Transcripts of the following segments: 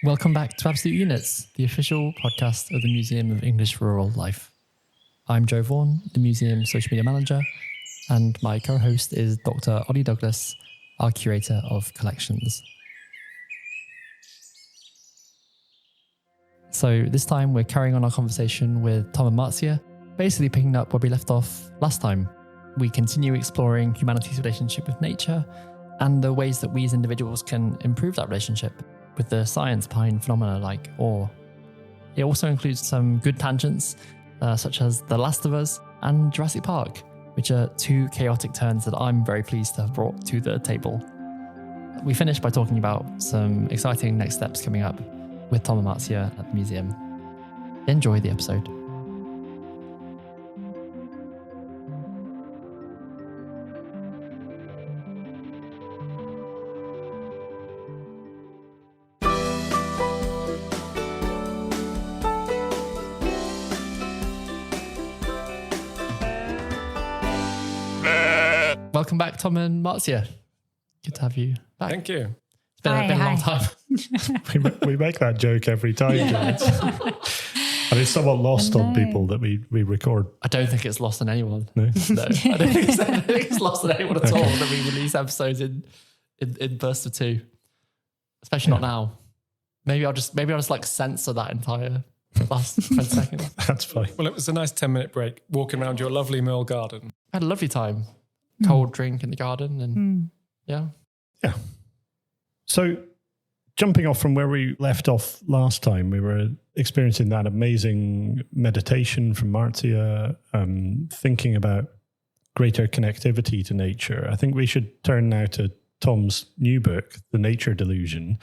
Welcome back to Absolute Units, the official podcast of the Museum of English Rural Life. I'm Joe Vaughan, the museum's social media manager, and my co-host is Dr. Ollie Douglas, our curator of collections. So this time we're carrying on our conversation with Tom and Marzia, basically picking up where we left off last time. We continue exploring humanity's relationship with nature and the ways that we as individuals can improve that relationship with the science behind phenomena like awe. It also includes some good tangents, such as The Last of Us and Jurassic Park, which are two chaotic turns that I'm very pleased to have brought to the table. We finished by talking about some exciting next steps coming up with Tom and Marzia at the museum. Enjoy the episode. Welcome back, Tom and Marzia. Good to have you back. Thank you. It's been a long time. we make that joke every time. And it's somewhat lost on people that we record. I don't think it's lost on anyone. No? No, I don't think it's lost on anyone at all that we release episodes in bursts of two. Especially not now. Maybe I'll just like censor that entire last 20 seconds. That's fine. Well, it was a nice 10-minute break walking around your lovely mill garden. I had a lovely time. Cold drink in the garden and yeah. So jumping off from where we left off last time, we were experiencing that amazing meditation from Marzia, thinking about greater connectivity to nature. I think we should turn now to Tom's new book, The Nature Delusion,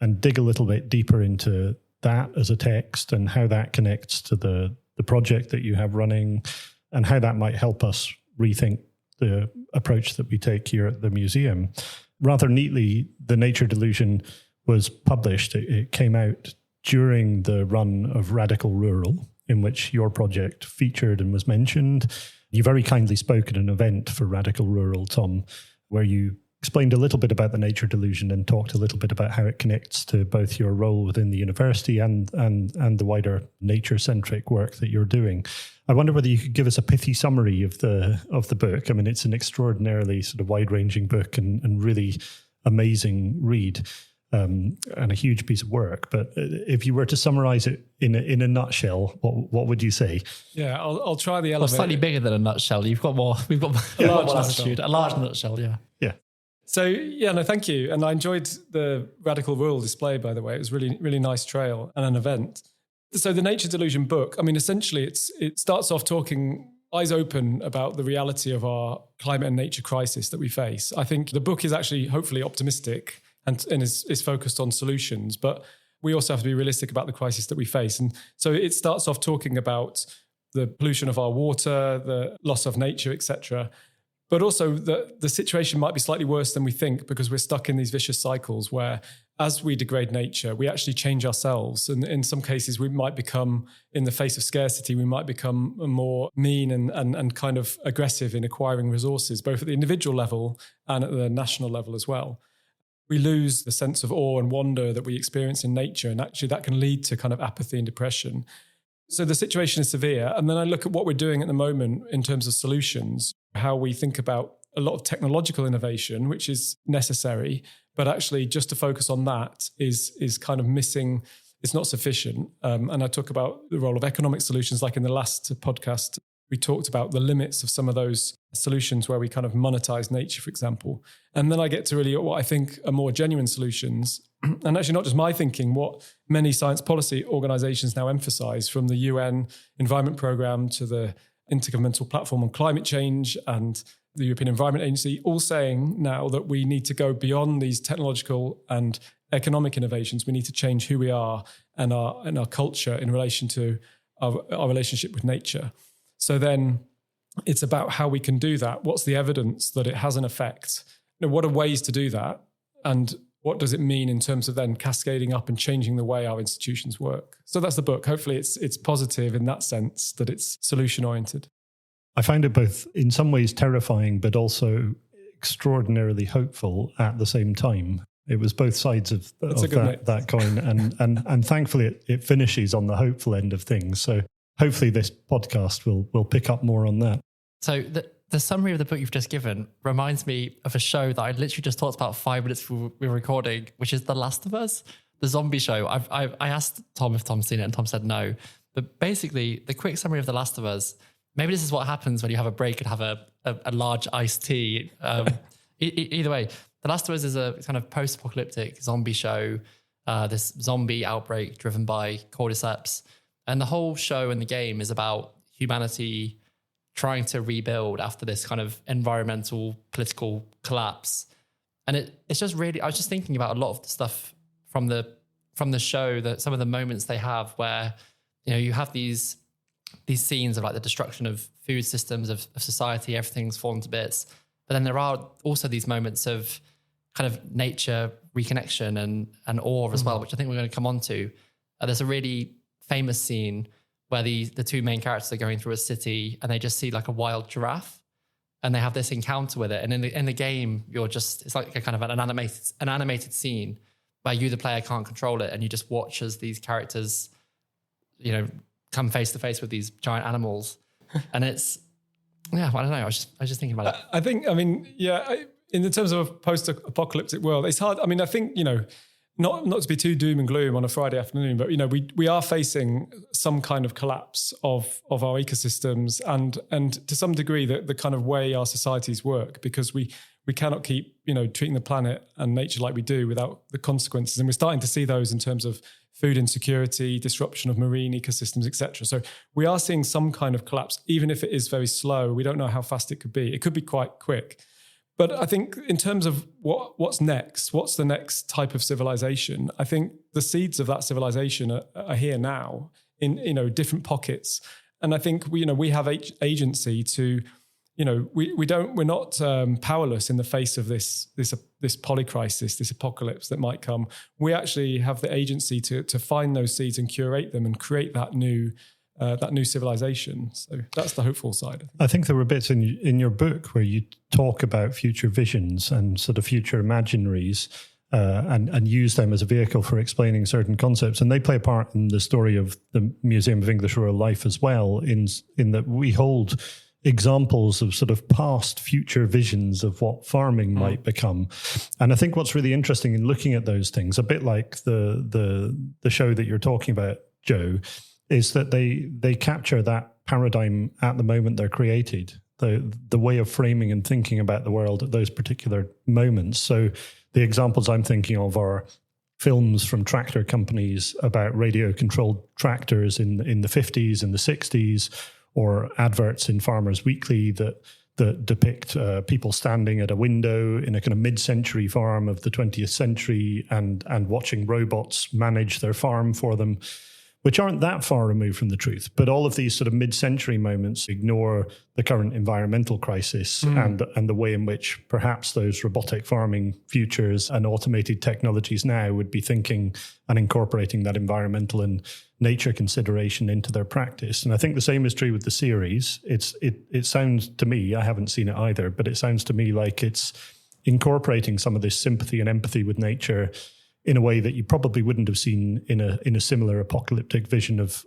and dig a little bit deeper into that as a text and how that connects to the project that you have running and how that might help us rethink the approach that we take here at the museum. Rather neatly, The Nature Delusion was published. It came out during the run of Radical Rural, in which your project featured and was mentioned. You very kindly spoke at an event for Radical Rural, Tom, where you explained a little bit about The Nature Delusion and talked a little bit about how it connects to both your role within the university and the wider nature-centric work that you're doing. I wonder whether you could give us a pithy summary of the book. I mean, it's an extraordinarily sort of wide-ranging book and really amazing read, and a huge piece of work. But if you were to summarize it in a nutshell, what would you say? Yeah, I'll try the elevator. Well, slightly bigger than a nutshell. We've got more latitude. A large nutshell, yeah. Yeah. So, thank you. And I enjoyed the Radical Rural display, by the way. It was really, really nice trail and an event. So the Nature Delusion book, I mean, essentially it starts off talking eyes open about the reality of our climate and nature crisis that we face. I think the book is actually hopefully optimistic and is focused on solutions, but we also have to be realistic about the crisis that we face. And so it starts off talking about the pollution of our water, the loss of nature, etc. But also the situation might be slightly worse than we think because we're stuck in these vicious cycles where as we degrade nature, we actually change ourselves. And in some cases, we might become, in the face of scarcity, we might become more mean and kind of aggressive in acquiring resources, both at the individual level and at the national level as well. We lose the sense of awe and wonder that we experience in nature. And actually that can lead to kind of apathy and depression. So the situation is severe. And then I look at what we're doing at the moment in terms of solutions, how we think about a lot of technological innovation, which is necessary, but actually just to focus on that is kind of missing. It's not sufficient. And I talk about the role of economic solutions, like in the last podcast, we talked about the limits of some of those solutions where we kind of monetize nature, for example. And then I get to really what I think are more genuine solutions. And actually not just my thinking, what many science policy organizations now emphasize, from the UN Environment Programme to the Intergovernmental Platform on Climate Change and the European Environment Agency, all saying now that we need to go beyond these technological and economic innovations. We need to change who we are and our culture in relation to our relationship with nature. So then it's about how we can do that. What's the evidence that it has an effect? What are ways to do that? And what does it mean in terms of then cascading up and changing the way our institutions work? So that's the book. Hopefully it's positive in that sense, that it's solution-oriented. I find it both in some ways terrifying, but also extraordinarily hopeful at the same time. It was both sides of that coin. And thankfully it finishes on the hopeful end of things. So hopefully this podcast will pick up more on that. So the summary of the book you've just given reminds me of a show that I literally just talked about 5 minutes before we were recording, which is The Last of Us, the zombie show. I asked Tom if Tom's seen it and Tom said no. But basically, the quick summary of The Last of Us, maybe this is what happens when you have a break and have a large iced tea. Either way, The Last of Us is a kind of post-apocalyptic zombie show, this zombie outbreak driven by cordyceps. And the whole show and the game is about humanity trying to rebuild after this kind of environmental, political collapse. And it's just really, I was just thinking about a lot of the stuff from the show, that some of the moments they have where, you have these scenes of like the destruction of food systems, of society, everything's fallen to bits. But then there are also these moments of kind of nature reconnection and awe as well, which I think we're going to come on to. There's a really famous scene where the two main characters are going through a city and they just see like a wild giraffe and they have this encounter with it. And in the game, it's like a kind of an animated scene where you, the player, can't control it. And you just watch as these characters, come face to face with these giant animals. And it's, I don't know. I was just thinking about it. In the terms of a post-apocalyptic world, it's hard. I mean, I think, not to be too doom and gloom on a Friday afternoon, but, we are facing some kind of collapse of our ecosystems and to some degree the kind of way our societies work, because we cannot keep, treating the planet and nature like we do without the consequences. And we're starting to see those in terms of food insecurity, disruption of marine ecosystems, etc. So we are seeing some kind of collapse, even if it is very slow. We don't know how fast it could be. It could be quite quick. But I think in terms of what's next, what's the next type of civilization, I think the seeds of that civilization are here now in different pockets. And I think we have agency to, we're not powerless in the face of this polycrisis, this apocalypse that might come. We actually have the agency to find those seeds and curate them and create that new civilization. So that's the hopeful side. I think there were bits in your book where you talk about future visions and sort of future imaginaries and use them as a vehicle for explaining certain concepts. And they play a part in the story of the Museum of English Rural Life as well, in that we hold examples of sort of past future visions of what farming might become. And I think what's really interesting in looking at those things, a bit like the show that you're talking about, Joe, is that they capture that paradigm at the moment they're created, the way of framing and thinking about the world at those particular moments. So the examples I'm thinking of are films from tractor companies about radio-controlled tractors in the 50s and the 60s, or adverts in Farmers Weekly that depict people standing at a window in a kind of mid-century farm of the 20th century and watching robots manage their farm for them, which aren't that far removed from the truth. But all of these sort of mid-century moments ignore the current environmental crisis and the way in which perhaps those robotic farming futures and automated technologies now would be thinking and incorporating that environmental and nature consideration into their practice. And I think the same is true with the series. It sounds to me, I haven't seen it either, but it sounds to me like it's incorporating some of this sympathy and empathy with nature in a way that you probably wouldn't have seen in a similar apocalyptic vision of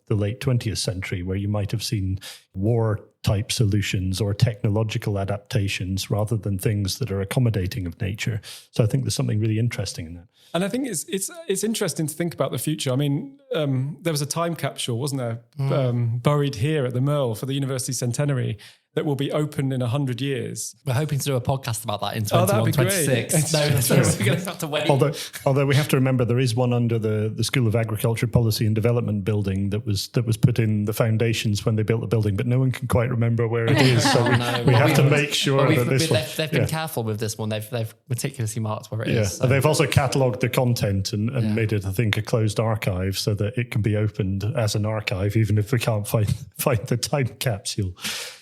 the late 20th century, where you might have seen war-type solutions or technological adaptations rather than things that are accommodating of nature. So I think there's something really interesting in that. And I think it's interesting to think about the future. I mean, there was a time capsule, wasn't there, buried here at the Merle for the University Centenary that will be opened in 100 years. We're hoping to do a podcast about that in 2026. No, we're going to have to wait. Although we have to remember there is one under the School of Agriculture Policy and Development building that was put in the foundations when they built the building, but no one can quite remember where it is. So we have to make sure that this one... They've been careful with this one. They've meticulously marked where it is. So. They've also catalogued the content and made it, I think, a closed archive so that it can be opened as an archive, even if we can't find the time capsule.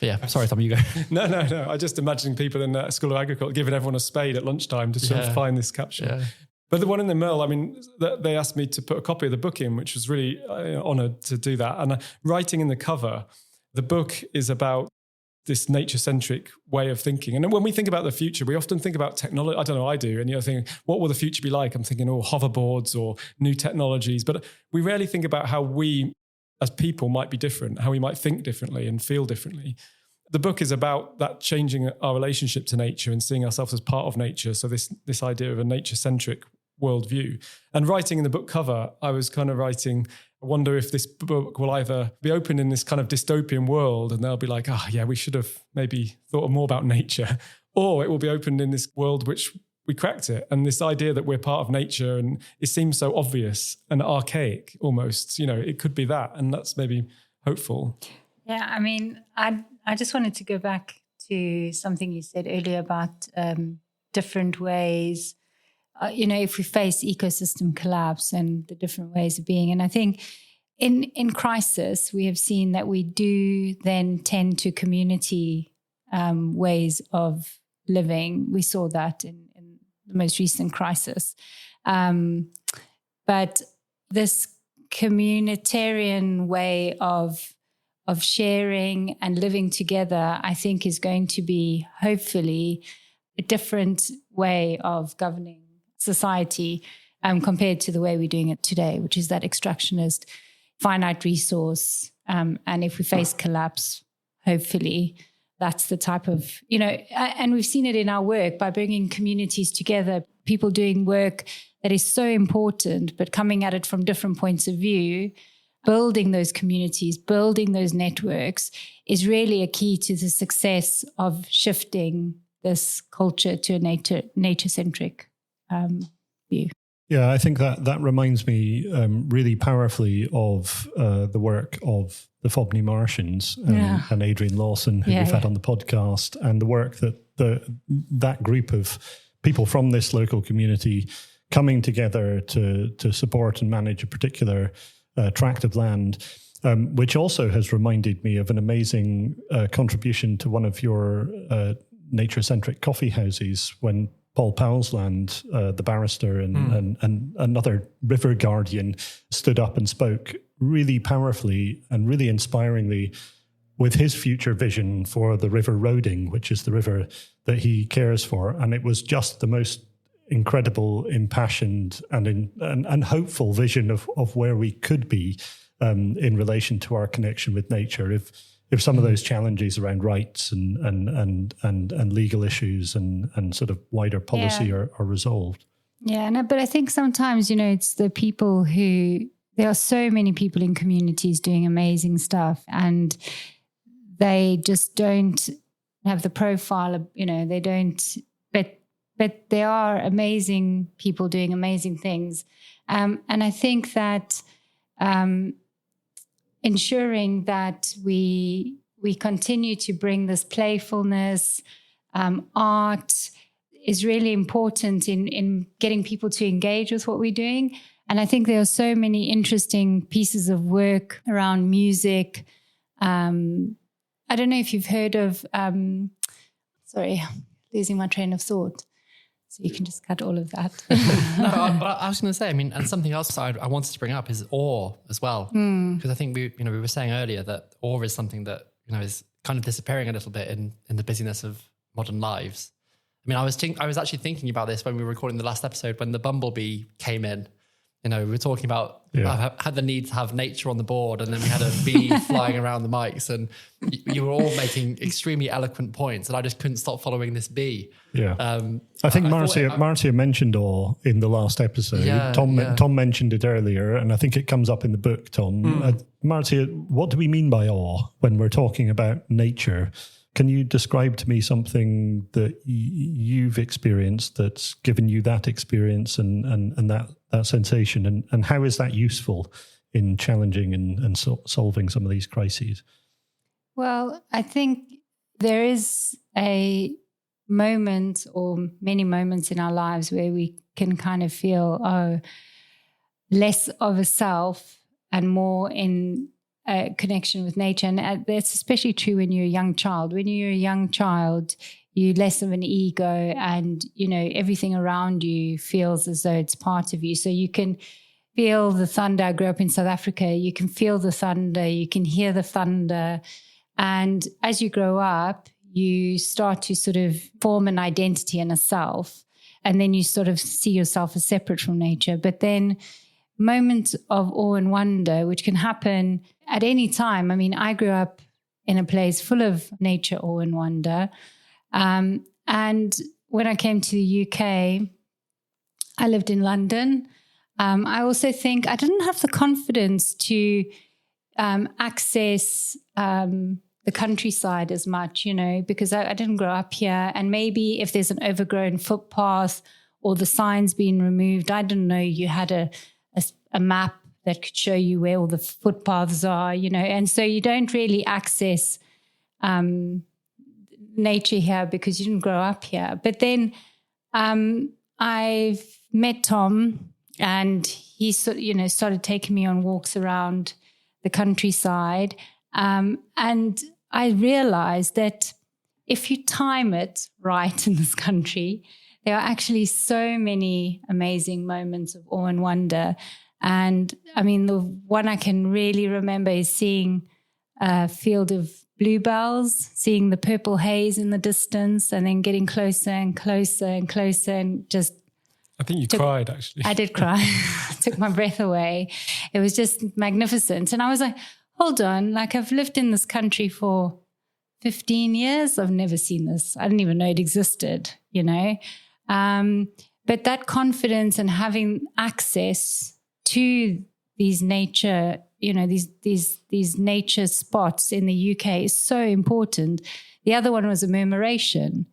Yeah, sorry, Tom, you go. No. I just imagining people in the School of Agriculture giving everyone a spade at lunchtime to sort of find this capsule. Yeah. But the one in the Merle, I mean, they asked me to put a copy of the book in, which was really honoured to do that. And writing in the cover, the book is about this nature-centric way of thinking. And when we think about the future, we often think about technology. I don't know, I do. And you're thinking, what will the future be like? I'm thinking, hoverboards or new technologies. But we rarely think about how we as people might be different, how we might think differently and feel differently. The book is about that, changing our relationship to nature and seeing ourselves as part of nature. So this idea of a nature-centric worldview. And writing in the book cover, I was kind of writing, I wonder if this book will either be open in this kind of dystopian world and they'll be like, we should have maybe thought more about nature, or it will be opened in this world which we cracked it. And this idea that we're part of nature, and it seems so obvious and archaic almost, it could be that. And that's maybe hopeful. Yeah, I mean, I just wanted to go back to something you said earlier about different ways, if we face ecosystem collapse and the different ways of being. And I think in crisis, we have seen that we do then tend to community ways of living. We saw that in the most recent crisis. But this communitarian way of sharing and living together, I think, is going to be hopefully a different way of governing society compared to the way we're doing it today, which is that extractionist, finite resource. And if we face collapse, hopefully that's the type of, and we've seen it in our work by bringing communities together, people doing work that is so important, but coming at it from different points of view. Building those communities, building those networks is really a key to the success of shifting this culture to a nature-centric view. Yeah, I think that reminds me really powerfully of the work of the Fobney Martians and Adrian Lawson, who we've had on the podcast, and the work that that group of people from this local community coming together to support and manage a particular tract of land, which also has reminded me of an amazing contribution to one of your nature-centric coffee houses when Paul Powellsland, the barrister and another river guardian, stood up and spoke really powerfully and really inspiringly with his future vision for the river Roding, which is the river that he cares for. And it was just the most incredible, impassioned and hopeful vision of where we could be in relation to our connection with nature if some of those challenges around rights and legal issues and sort of wider policy are resolved. Yeah, but I think sometimes, it's the people there are so many people in communities doing amazing stuff, and they just don't have the profile of, they don't, but there are amazing people doing amazing things. And I think that ensuring that we continue to bring this playfulness, art is really important in getting people to engage with what we're doing. And I think there are so many interesting pieces of work around music. I don't know if you've heard of, sorry, losing my train of thought. So you can just cut all of that. No, but I was going to say, and something else I wanted to bring up is awe as well. Because I think we were saying earlier that awe is something that, is kind of disappearing a little bit in the busyness of modern lives. I was actually thinking about this when we were recording the last episode, when the bumblebee came in. We were talking about had the need to have nature on the board, and then we had a bee flying around the mics, and you were all making extremely eloquent points, and I just couldn't stop following this bee. Yeah, I think Marzia mentioned awe in the last episode. Tom mentioned it earlier, and I think it comes up in the book. Tom, Marzia, what do we mean by awe when we're talking about nature? Can you describe to me something that you've experienced that's given you that experience and that sensation? And how is that useful in challenging and solving some of these crises? Well, I think there is a moment or many moments in our lives where we can kind of feel, less of a self and more in a connection with nature. And that's especially true when you're a young child. When you're a young child, you're less of an ego, and, everything around you feels as though it's part of you. So you can feel the thunder. I grew up in South Africa. You can feel the thunder. You can hear the thunder. And as you grow up, you start to sort of form an identity and a self, and then you sort of see yourself as separate from nature. But then moments of awe and wonder, which can happen at any time. I mean, I grew up in a place full of nature, awe and wonder. And when I came to the UK, I lived in London. I also think I didn't have the confidence to access the countryside as much, because I didn't grow up here. And maybe if there's an overgrown footpath or the sign's been removed, I didn't know you had a map that could show you where all the footpaths are, and so you don't really access nature here because you didn't grow up here. But then I've met Tom, and he started taking me on walks around the countryside. And I realized that if you time it right in this country, there are actually so many amazing moments of awe and wonder. And I mean, the one I can really remember is seeing a field of bluebells, seeing the purple haze in the distance, and then getting closer and closer and closer, and just... I think you cried, actually. I did cry. Took my breath away. It was just magnificent. And I was like, hold on, like I've lived in this country for 15 years. I've never seen this. I didn't even know it existed, But that confidence and having access to these nature, these nature spots in the UK is so important. The other one was a murmuration.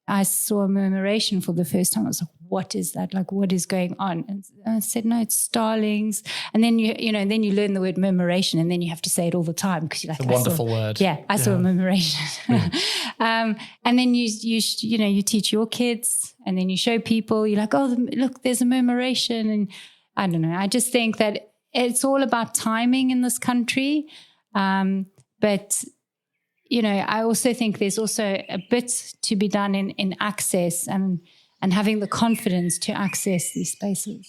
I saw a murmuration for the first time. I was like, what is that? Like, what is going on? And I said, no, it's starlings. And then then you learn the word murmuration, and then you have to say it all the time because you're like, it's a wonderful word. Yeah, I saw a murmuration. And then you teach your kids, and then you show people. You're like, oh, look, there's a murmuration, and I don't know. I just think that it's all about timing in this country, but. I also think there's also a bit to be done in access and having the confidence to access these spaces.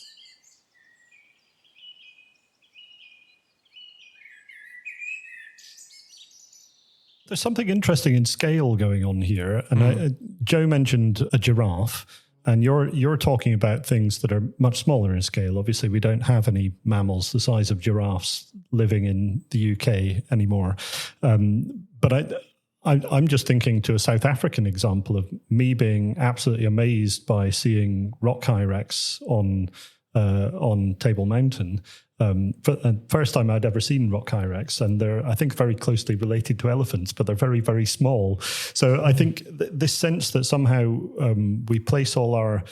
There's something interesting in scale going on here. And Joe mentioned a giraffe, and you're talking about things that are much smaller in scale. Obviously, we don't have any mammals the size of giraffes living in the UK anymore. But I'm just thinking to a South African example of me being absolutely amazed by seeing rock hyrax on Table Mountain. For the first time I'd ever seen rock hyrax, and they're, I think, very closely related to elephants, but they're very, very small. So I think this sense that somehow we place all our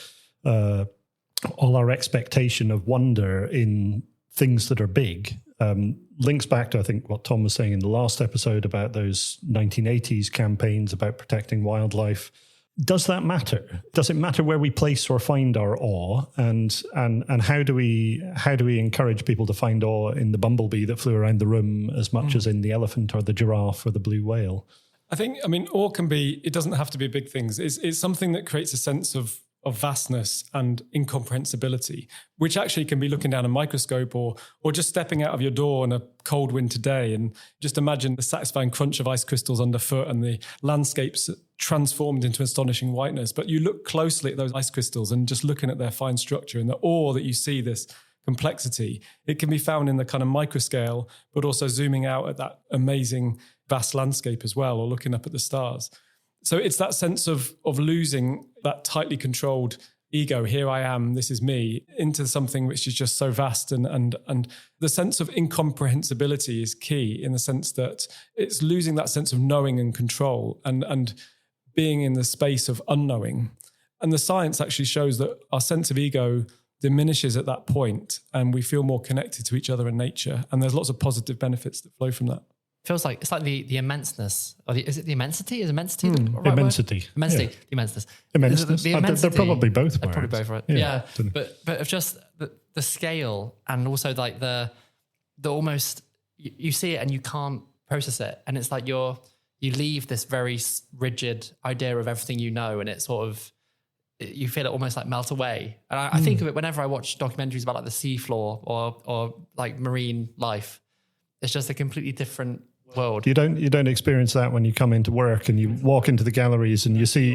expectation of wonder in things that are big. Links back to, I think, what Tom was saying in the last episode about those 1980s campaigns about protecting wildlife. Does that matter? Does it matter where we place or find our awe? And how do we encourage people to find awe in the bumblebee that flew around the room as much as in the elephant or the giraffe or the blue whale? I think, awe can be, it doesn't have to be big things. It's something that creates a sense of vastness and incomprehensibility, which actually can be looking down a microscope or just stepping out of your door on a cold winter day and just imagine the satisfying crunch of ice crystals underfoot and the landscapes transformed into astonishing whiteness. But you look closely at those ice crystals and just looking at their fine structure and the awe that you see, this complexity, it can be found in the kind of microscale, but also zooming out at that amazing vast landscape as well, or looking up at the stars. So it's that sense of losing that tightly controlled ego, here I am, this is me, into something which is just so vast. And the sense of incomprehensibility is key, in the sense that it's losing that sense of knowing and control and being in the space of unknowing. And the science actually shows that our sense of ego diminishes at that point, and we feel more connected to each other in nature. And there's lots of positive benefits that flow from that. Feels like it's like the immenseness, or is it the immensity? Is immensity the right immensity? Word? Immensity, yeah. the immenseness. Immenseness. The immensity. They're probably both. They're probably both right. Yeah. But of just the scale, and also like the almost you see it and you can't process it, and it's like you leave this very rigid idea of everything you know, and it sort of you feel it almost like melt away. And I think of it whenever I watch documentaries about like the seafloor or like marine life. It's just a completely different world. You don't experience that when you come into work and you walk into the galleries and you see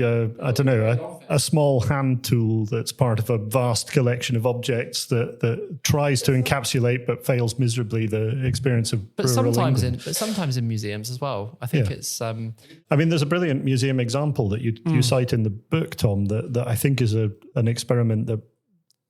a small hand tool that's part of a vast collection of objects that tries to encapsulate but fails miserably the experience of but rural sometimes England. in museums as well. I think it's I mean, there's a brilliant museum example that you cite in the book, Tom, that I think is an experiment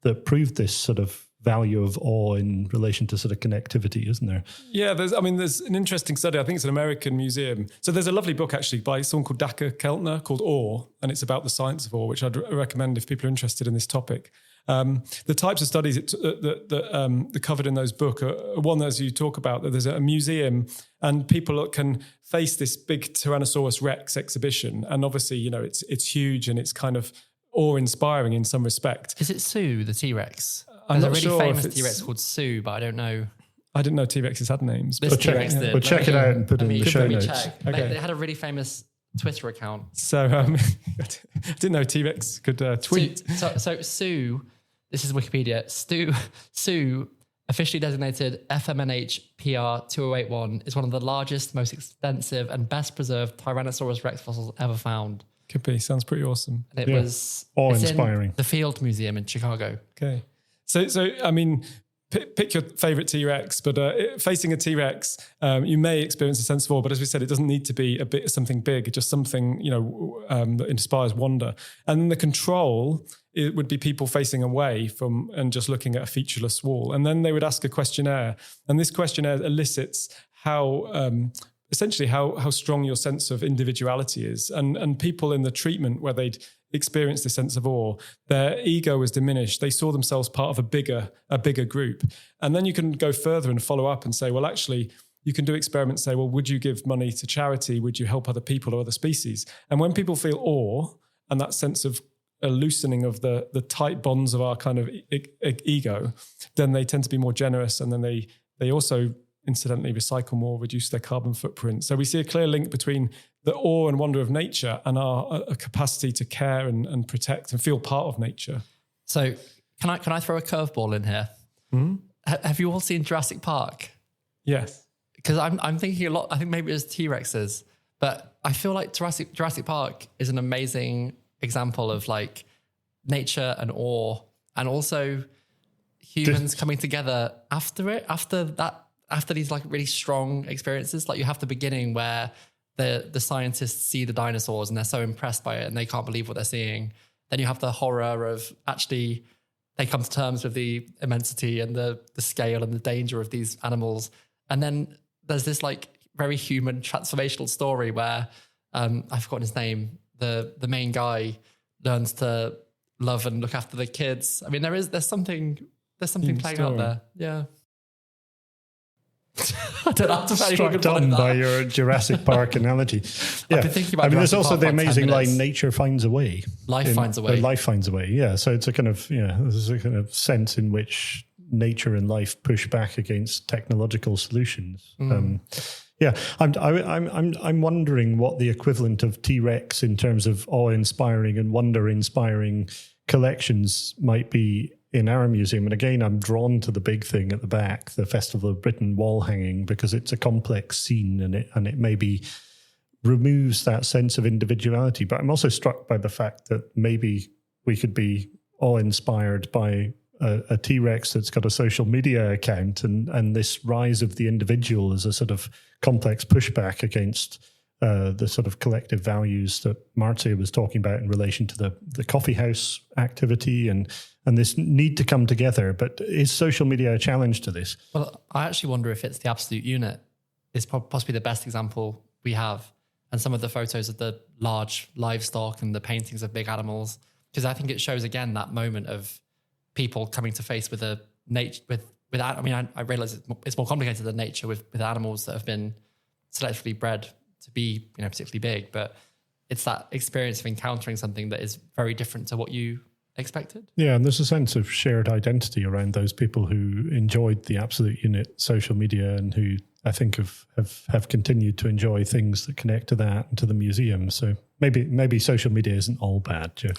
that proved this sort of value of awe in relation to sort of connectivity, isn't there? Yeah, there's an interesting study. I think it's an American museum. So there's a lovely book actually by someone called Daka Keltner called Awe, and it's about the science of awe, which I'd recommend if people are interested in this topic. The types of studies that covered in those book are one, as you talk about, that there's a museum and people can face this big Tyrannosaurus Rex exhibition. And obviously, you know, it's huge and it's kind of awe-inspiring in some respect. Is it Sue, the T-Rex? I'm There's not a really sure famous T-Rex called Sue, but I don't know. I didn't know T-Rexes had names. This T-Rex did. We'll check it out and put it in the show notes. Okay. They had a really famous Twitter account. So I didn't know T-Rex could tweet. So Sue, this is Wikipedia, Sue, officially designated FMNH PR 2081, is one of the largest, most extensive and best preserved Tyrannosaurus Rex fossils ever found. Could be. Sounds pretty awesome. And it was awe-inspiring. The Field Museum in Chicago. Okay. So I mean, pick your favorite T-Rex, but facing a T-Rex, you may experience a sense of awe, but as we said, it doesn't need to be something big, just something, you know, that inspires wonder. And then the control, it would be people facing away from and just looking at a featureless wall. And then they would ask a questionnaire, and this questionnaire elicits essentially how strong your sense of individuality is. And people in the treatment where they'd experienced this sense of awe, their ego was diminished. They saw themselves part of a bigger group. And then you can go further and follow up and say, well, actually, you can do experiments, say, well, would you give money to charity? Would you help other people or other species? And when people feel awe and that sense of a loosening of the tight bonds of our kind of ego, then they tend to be more generous, and then they also incidentally recycle more, reduce their carbon footprint. So we see a clear link between the awe and wonder of nature and our capacity to care and protect and feel part of nature. So can I throw a curveball in here? Mm-hmm. Have you all seen Jurassic Park? Yes. Because I'm thinking a lot, I think maybe it's T-Rexes, but I feel like Jurassic Park is an amazing example of like nature and awe, and also humans coming together after these like really strong experiences. Like you have the beginning where the scientists see the dinosaurs and they're so impressed by it and they can't believe what they're seeing. Then you have the horror of actually they come to terms with the immensity and the scale and the danger of these animals. And then there's this like very human transformational story where I've forgotten his name. The main guy learns to love and look after the kids. I mean, there's something playing out there. Yeah. I don't know. Struck dumb by your Jurassic Park analogy. Yeah. I've been thinking about there's Jurassic also Park the for like amazing 10 minutes. line, nature finds a way. Life finds a way. Life finds a way, yeah. So it's a kind of, there's a kind of sense in which nature and life push back against technological solutions. I'm wondering what the equivalent of T-Rex in terms of awe-inspiring and wonder-inspiring collections might be in our museum. And again, I'm drawn to the big thing at the back, the Festival of Britain wall hanging, because it's a complex scene and it maybe removes that sense of individuality. But I'm also struck by the fact that maybe we could be awe-inspired by a T-Rex that's got a social media account and this rise of the individual as a sort of complex pushback against the sort of collective values that Marzia was talking about in relation to the coffee house activity and this need to come together. But is social media a challenge to this? Well, I actually wonder if it's the absolute unit is possibly the best example we have. And some of the photos of the large livestock and the paintings of big animals, because I think it shows again that moment of people coming to face with a nature I realize it's more complicated than nature with animals that have been selectively bred to be, particularly big, but it's that experience of encountering something that is very different to what you expected. Yeah, and there's a sense of shared identity around those people who enjoyed the absolute unit social media and who I think have continued to enjoy things that connect to that and to the museum. So maybe social media isn't all bad, Joe.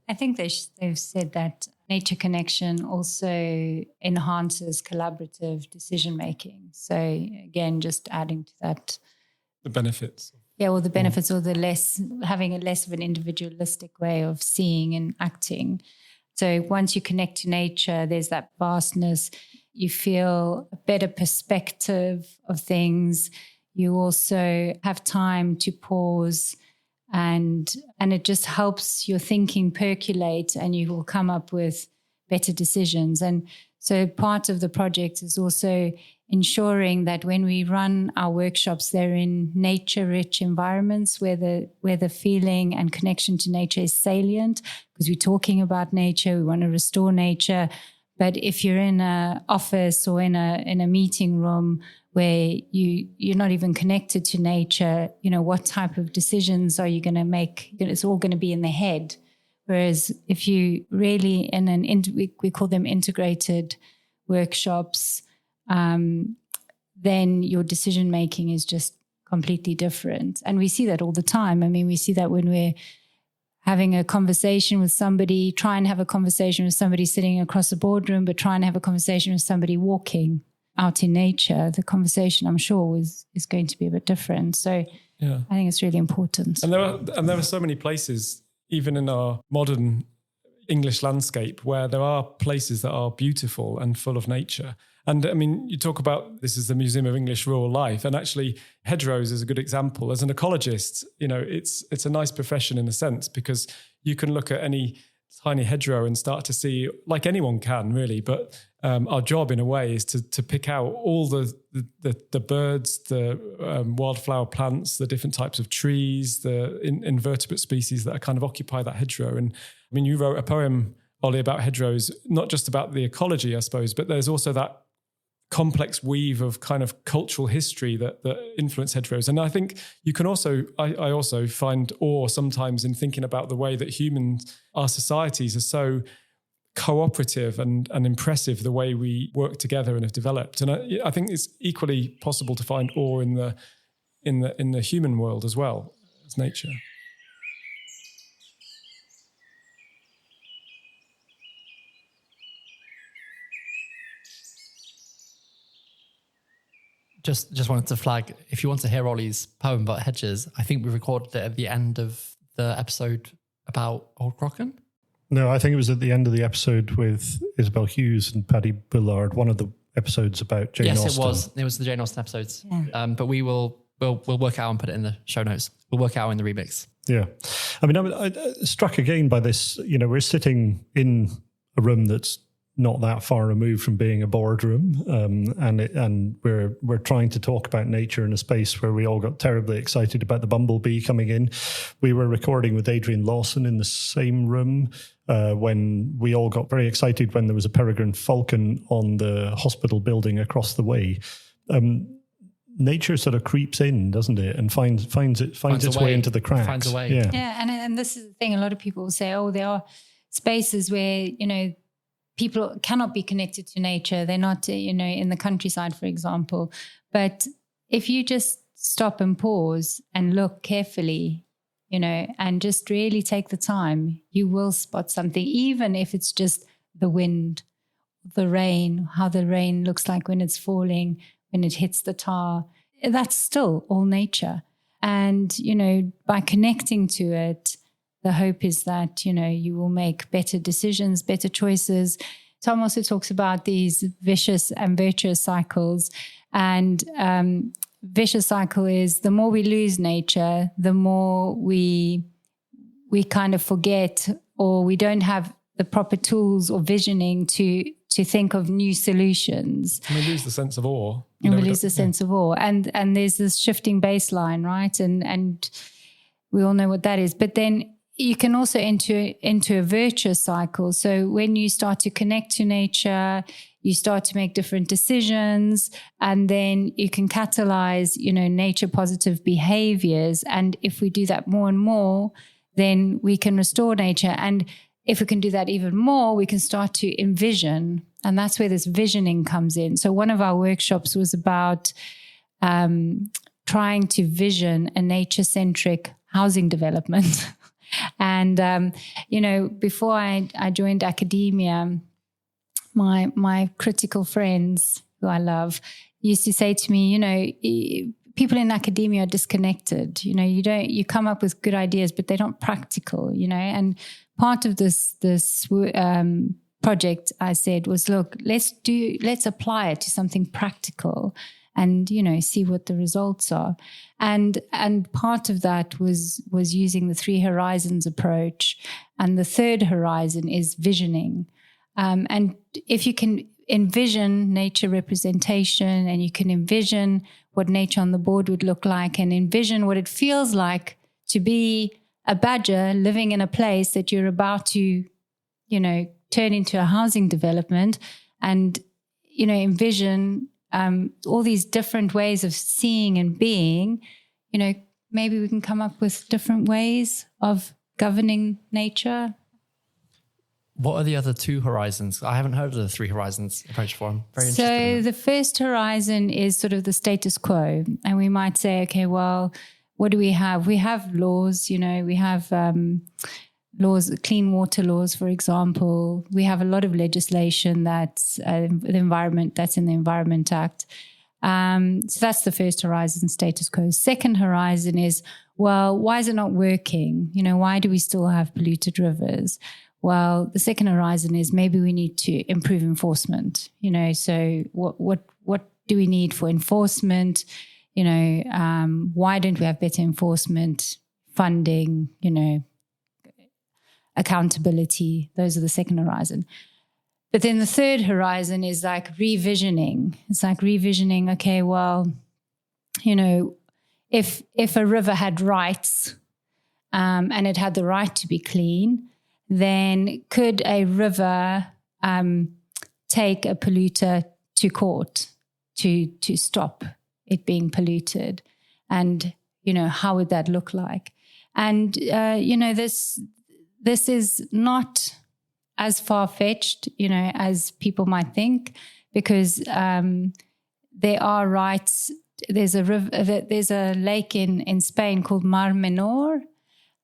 I think they've said that nature connection also enhances collaborative decision making. So again, just adding to that, the benefits. Yeah, or the benefits, or having a less of an individualistic way of seeing and acting. So once you connect to nature, there's that vastness. You feel a better perspective of things. You also have time to pause, and it just helps your thinking percolate, and you will come up with better decisions. And so part of the project is also ensuring that when we run our workshops, they're in nature-rich environments where the feeling and connection to nature is salient, because we're talking about nature, we want to restore nature. But if you're in an office or in a meeting room where you're not even connected to nature, what type of decisions are you going to make? It's all going to be in the head. Whereas if you really we call them integrated workshops, then your decision making is just completely different. And we see that all the time. I mean, we see that when we're having a conversation with somebody, try and have a conversation with somebody sitting across the boardroom, but try and have a conversation with somebody walking out in nature. The conversation, I'm sure, is going to be a bit different. So yeah. I think it's really important. And there are so many places, even in our modern English landscape, where there are places that are beautiful and full of nature. And I mean, you talk about this is the Museum of English Rural Life, and actually hedgerows is a good example. As an ecologist, it's a nice profession in a sense, because you can look at any tiny hedgerow and start to see, like anyone can really, but our job in a way is to pick out all the birds, the wildflower plants, the different types of trees, the invertebrate species that kind of occupy that hedgerow. And I mean, you wrote a poem, Ollie, about hedgerows, not just about the ecology, I suppose, but there's also that complex weave of kind of cultural history that influence hedgerows. And I think you can also, I also find awe sometimes in thinking about the way that humans, our societies are so cooperative and impressive, the way we work together and have developed. And I think it's equally possible to find awe in the human world as well as nature. Just wanted to flag, if you want to hear Ollie's poem about hedges, I think we recorded it at the end of the episode about Old Crocken. No, I think it was at the end of the episode with Isabel Hughes and Paddy Bullard, one of the episodes about Jane Austen. Yes, it was the Jane Austen episodes. Yeah. But we'll work it out and put it in the show notes. We'll work it out in the remix. Yeah. I mean, I'm struck again by this, we're sitting in a room that's not that far removed from being a boardroom, and we're trying to talk about nature in a space where we all got terribly excited about the bumblebee coming in. We were recording with Adrian Lawson in the same room when we all got very excited when there was a peregrine falcon on the hospital building across the way. Nature sort of creeps in, doesn't it, and finds its way into the cracks. Finds a way. Yeah, and this is the thing. A lot of people will say, "Oh, there are spaces where people cannot be connected to nature. They're not, in the countryside, for example. But if you just stop and pause and look carefully, and just really take the time, you will spot something, even if it's just the wind, the rain, how the rain looks like when it's falling, when it hits the tar. That's still all nature. And, by connecting to it, the hope is that, you will make better decisions, better choices. Tom also talks about these vicious and virtuous cycles. And vicious cycle is the more we lose nature, the more we kind of forget, or we don't have the proper tools or visioning to think of new solutions. And we lose the sense of awe. And we lose the sense of awe. And there's this shifting baseline, right? And we all know what that is. But then you can also enter into a virtuous cycle. So when you start to connect to nature, you start to make different decisions, and then you can catalyze, nature positive behaviors. And if we do that more and more, then we can restore nature. And if we can do that even more, we can start to envision. And that's where this visioning comes in. So one of our workshops was about trying to vision a nature-centric housing development. And, before I joined academia, my critical friends who I love used to say to me, people in academia are disconnected. You come up with good ideas, but they're not practical, and part of this project I said was, look, let's apply it to something practical and, see what the results are. And part of that was using the 3 horizons approach. And the third horizon is visioning. And if you can envision nature representation, and you can envision what nature on the board would look like, and envision what it feels like to be a badger living in a place that you're about to, turn into a housing development, and, envision all these different ways of seeing and being, maybe we can come up with different ways of governing nature. What are the other 2 horizons? I haven't heard of the 3 horizons approach before. I'm very interested in the first horizon is sort of the status quo. And we might say, okay, well, what do we have? We have laws, we have laws, clean water laws, for example. We have a lot of legislation that's the environment, that's in the Environment Act. So that's the first horizon, status quo. Second horizon is, well, why is it not working? Why do we still have polluted rivers? Well, the second horizon is maybe we need to improve enforcement. So what do we need for enforcement? Why don't we have better enforcement, funding, accountability? Those are the second horizon. But then the third horizon is like revisioning. It's like revisioning, okay, well, if a river had rights and it had the right to be clean, then could a river take a polluter to court to stop it being polluted? And, how would that look like? And, this is not as far-fetched, as people might think, because there are rights. There's a lake in Spain called Mar Menor,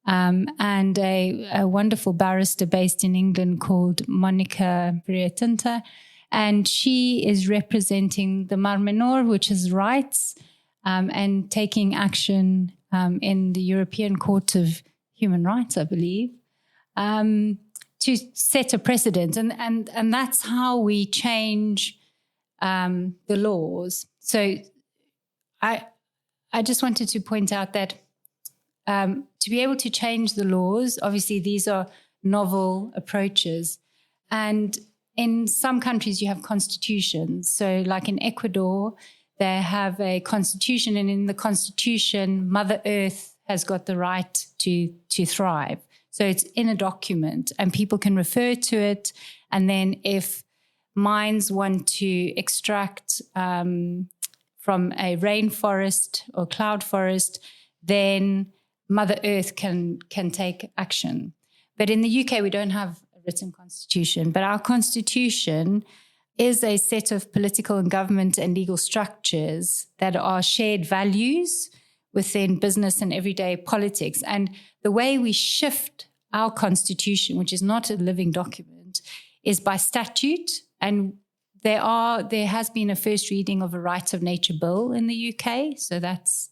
and a wonderful barrister based in England called Monica Briel, and she is representing the Mar Menor, which has rights, and taking action in the European Court of Human Rights, I believe, to set a precedent, and that's how we change the laws. So, I just wanted to point out that. To be able to change the laws, obviously these are novel approaches. And in some countries you have constitutions. So like in Ecuador, they have a constitution, and in the constitution, Mother Earth has got the right to thrive. So it's in a document and people can refer to it. And then if mines want to extract from a rainforest or cloud forest, then Mother Earth can take action. But in the UK, we don't have a written constitution. But our constitution is a set of political and government and legal structures that are shared values within business and everyday politics. And the way we shift our constitution, which is not a living document, is by statute. And there has been a first reading of a Rights of Nature bill in the UK. So that's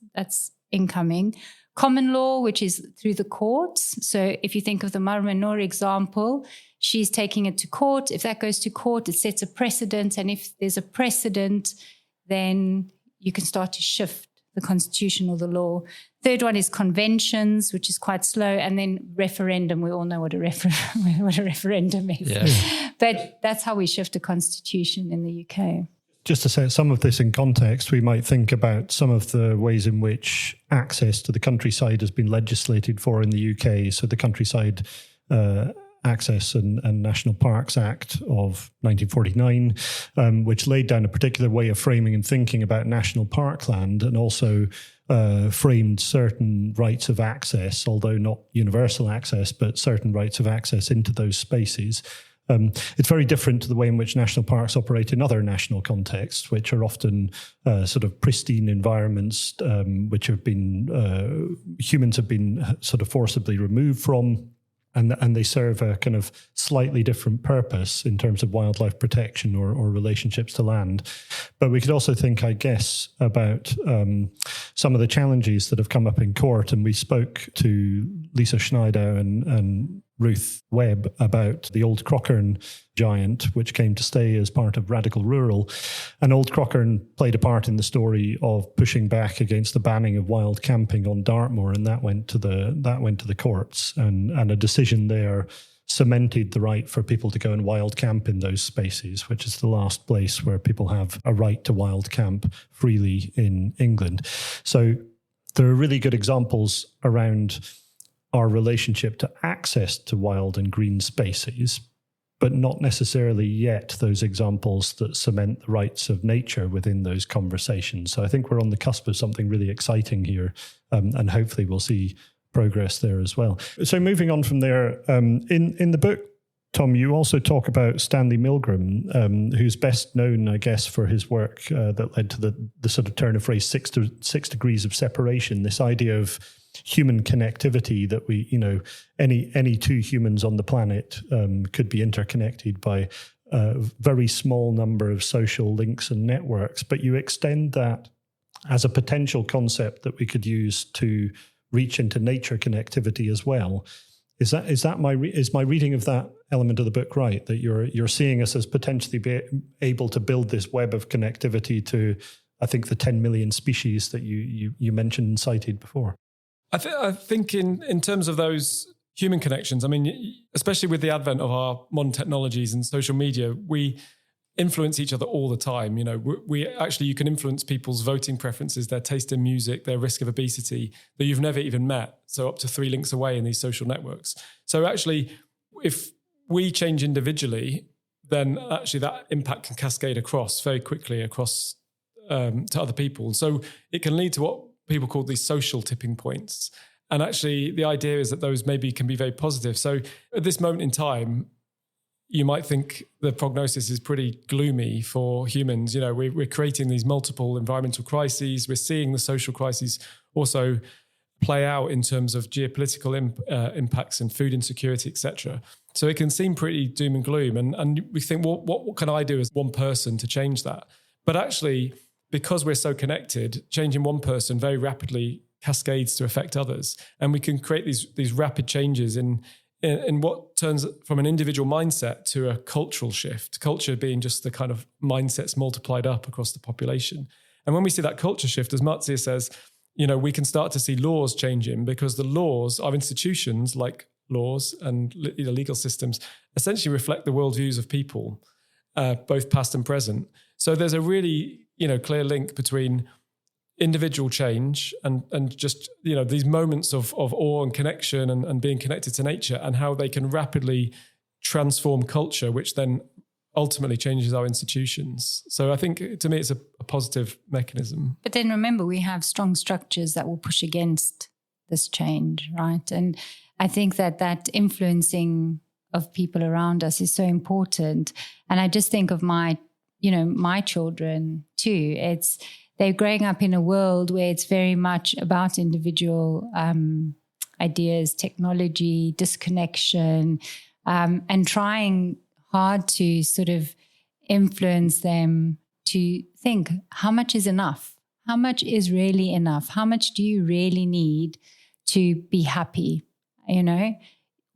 incoming. Common law, which is through the courts. So if you think of the Mar Menor example, she's taking it to court. If that goes to court, it sets a precedent. And if there's a precedent, then you can start to shift the constitution or the law. Third one is conventions, which is quite slow. And then referendum. We all know what a referendum is. Yeah. But that's how we shift a constitution in the UK. Just to say some of this in context, we might think about some of the ways in which access to the countryside has been legislated for in the UK. So the Countryside Access and National Parks Act of 1949, which laid down a particular way of framing and thinking about national parkland, and also framed certain rights of access, although not universal access, but certain rights of access into those spaces. It's very different to the way in which national parks operate in other national contexts, which are often sort of pristine environments, which have been humans have been sort of forcibly removed from. And they serve a kind of slightly different purpose in terms of wildlife protection or relationships to land. But we could also think, I guess, about some of the challenges that have come up in court. And we spoke to Lisa Schneider and Ruth Webb about the Old Crockern giant, which came to stay as part of Radical Rural. And Old Crockern played a part in the story of pushing back against the banning of wild camping on Dartmoor, and that went to the courts. And a decision there cemented the right for people to go and wild camp in those spaces, which is the last place where people have a right to wild camp freely in England. So there are really good examples around our relationship to access to wild and green spaces, but not necessarily yet those examples that cement the rights of nature within those conversations. So I think we're on the cusp of something really exciting here, and hopefully we'll see progress there as well. So moving on from there, in the book, Tom, you also talk about Stanley Milgram, who's best known, I guess, for his work that led to the sort of turn of phrase 6 degrees of separation, this idea of human connectivity, that we, any two humans on the planet could be interconnected by a very small number of social links and networks. But you extend that as a potential concept that we could use to reach into nature connectivity as well. Is my reading of that element of the book right? That you're seeing us as potentially be able to build this web of connectivity to, I think, the 10 million species that you mentioned and cited before. I think in terms of those human connections, I mean, especially with the advent of our modern technologies and social media, we influence each other all the time. You can influence people's voting preferences, their taste in music, their risk of obesity that you've never even met. So up to 3 links away in these social networks. So actually, if we change individually, then actually that impact can cascade across very quickly across to other people. So it can lead to what people call these social tipping points. And actually the idea is that those maybe can be very positive. So at this moment in time, you might think the prognosis is pretty gloomy for humans. We're creating these multiple environmental crises. We're seeing the social crises also play out in terms of geopolitical impacts and food insecurity, etc. So it can seem pretty doom and gloom. And we think, well, what can I do as one person to change that? But actually, because we're so connected, changing one person very rapidly cascades to affect others. And we can create these rapid changes in what turns from an individual mindset to a cultural shift, culture being just the kind of mindsets multiplied up across the population. And when we see that culture shift, as Marzia says, we can start to see laws changing, because the laws, our institutions like laws and legal systems, essentially reflect the worldviews of people, both past and present. So there's a really clear link between individual change and just, these moments of awe and connection and being connected to nature, and how they can rapidly transform culture, which then ultimately changes our institutions. So I think, to me, it's a positive mechanism. But then remember, we have strong structures that will push against this change, right? And I think that influencing of people around us is so important. And I just think of my children too. They're growing up in a world where it's very much about individual ideas, technology, disconnection, and trying hard to sort of influence them to think, how much is enough? How much is really enough? How much do you really need to be happy?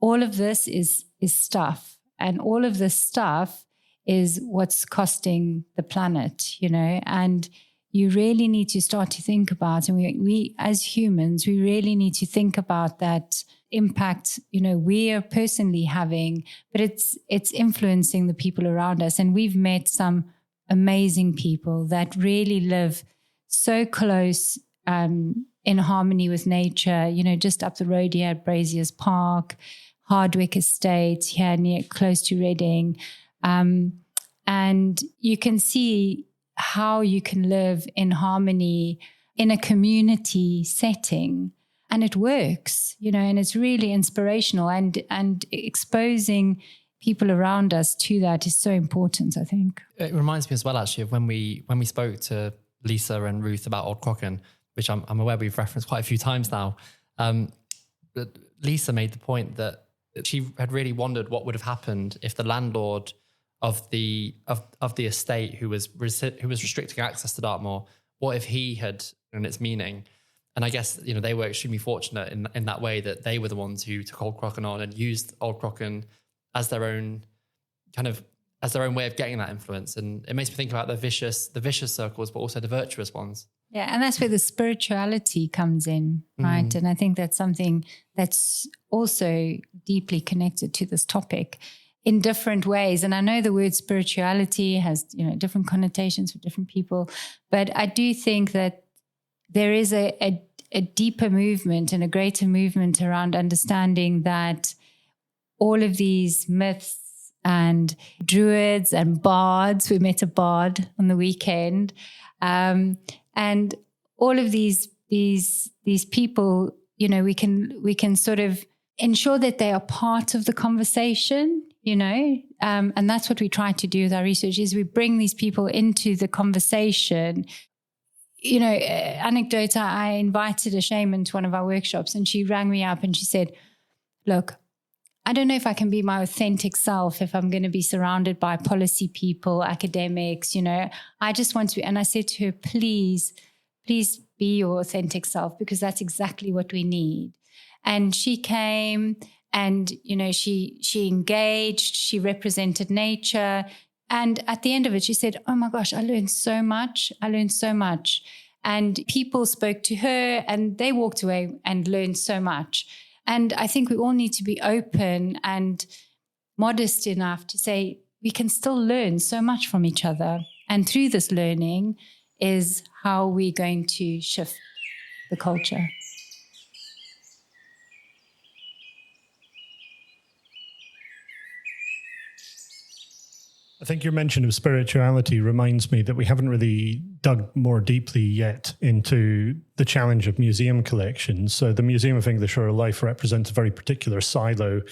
All of this is stuff, and all of this stuff is what's costing the planet, and you really need to start to think about, and we as humans, we really need to think about that impact, we are personally having, but it's influencing the people around us. And we've met some amazing people that really live so close in harmony with nature, just up the road here at Braziers Park, Hardwick Estate, here close to Reading. And you can see how you can live in harmony in a community setting, and it works, and it's really inspirational and exposing people around us to that is so important, I think. It reminds me as well, actually, of when we spoke to Lisa and Ruth about Old Crocken, which I'm aware we've referenced quite a few times now. But Lisa made the point that she had really wondered what would have happened if the landlord of the estate who was restricting access to Dartmoor, what if he had known its meaning? And I guess, they were extremely fortunate in that way, that they were the ones who took Old Crocken on and used Old Crocken as their own way of getting that influence. And it makes me think about the vicious circles, but also the virtuous ones. Yeah, and that's where the spirituality comes in, right? Mm. And I think that's something that's also deeply connected to this topic in different ways. And I know the word spirituality has, different connotations for different people, but I do think that there is a deeper movement and a greater movement around understanding that all of these myths and druids and bards, we met a bard on the weekend, and all of these people, we can sort of ensure that they are part of the conversation, and that's what we try to do with our research, is we bring these people into the conversation. Anecdote, I invited a shaman to one of our workshops, and she rang me up and she said, look, I don't know if I can be my authentic self if I'm going to be surrounded by policy people, academics, I just want to be. And I said to her, please be your authentic self, because that's exactly what we need. And she came and, she engaged, she represented nature. And at the end of it, she said, oh my gosh, I learned so much. And people spoke to her and they walked away and learned so much. And I think we all need to be open and modest enough to say we can still learn so much from each other. And through this learning is how we're going to shift the culture. I think your mention of spirituality reminds me that we haven't really dug more deeply yet into the challenge of museum collections. So the Museum of English Rural Life represents a very particular silo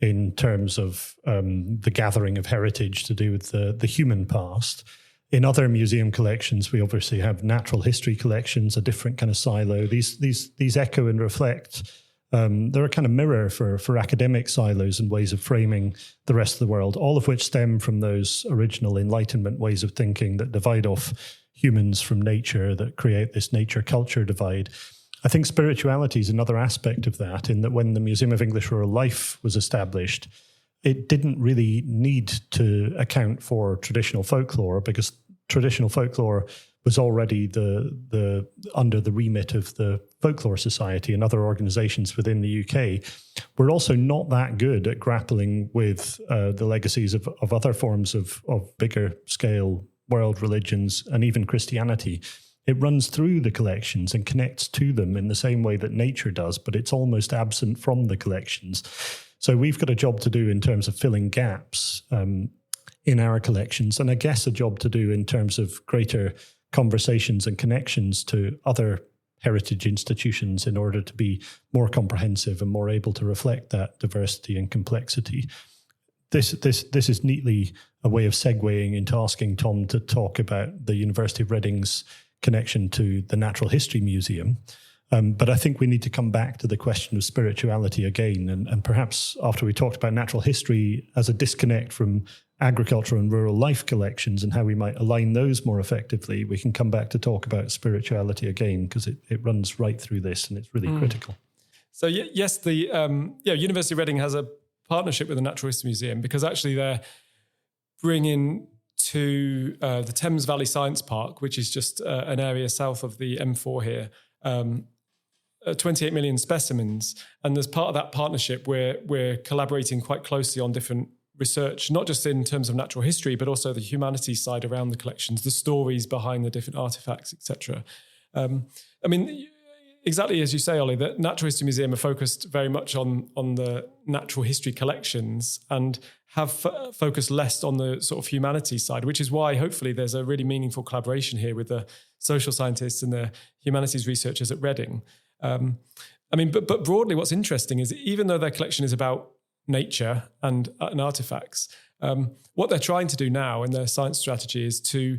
in terms of the gathering of heritage to do with the human past. In other museum collections, we obviously have natural history collections, a different kind of silo. These echo and reflect. They're a kind of mirror for academic silos and ways of framing the rest of the world, all of which stem from those original Enlightenment ways of thinking that divide off humans from nature, that create this nature-culture divide. I think spirituality is another aspect of that, in that when the Museum of English Rural Life was established, it didn't really need to account for traditional folklore, because traditional folklore was already the under the remit of the Folklore Society and other organisations within the UK. We're also not that good at grappling with the legacies of other forms of bigger scale world religions and even Christianity. It runs through the collections and connects to them in the same way that nature does, but it's almost absent from the collections. So we've got a job to do in terms of filling gaps in our collections, and I guess a job to do in terms of greater conversations and connections to other heritage institutions in order to be more comprehensive and more able to reflect that diversity and complexity. This is neatly a way of segueing into asking Tom to talk about the University of Reading's connection to the Natural History Museum. But I think we need to come back to the question of spirituality again, and perhaps after we talked about natural history as a disconnect from agriculture and rural life collections and how we might align those more effectively, we can come back to talk about spirituality again, because it runs right through this and it's really critical. So yes, the University of Reading has a partnership with the Natural History Museum, because actually they're bringing to the Thames Valley Science Park, which is just an area south of the M4 here, 28 million specimens. And as part of that partnership, we're collaborating quite closely on different research, not just in terms of natural history, but also the humanities side around the collections, the stories behind the different artifacts, etc. Exactly as you say, Ollie, the Natural History Museum are focused very much on the natural history collections and have focused less on the sort of humanities side, which is why hopefully there's a really meaningful collaboration here with the social scientists and the humanities researchers at Reading. But broadly what's interesting is even though their collection is about nature and artifacts. What they're trying to do now in their science strategy is to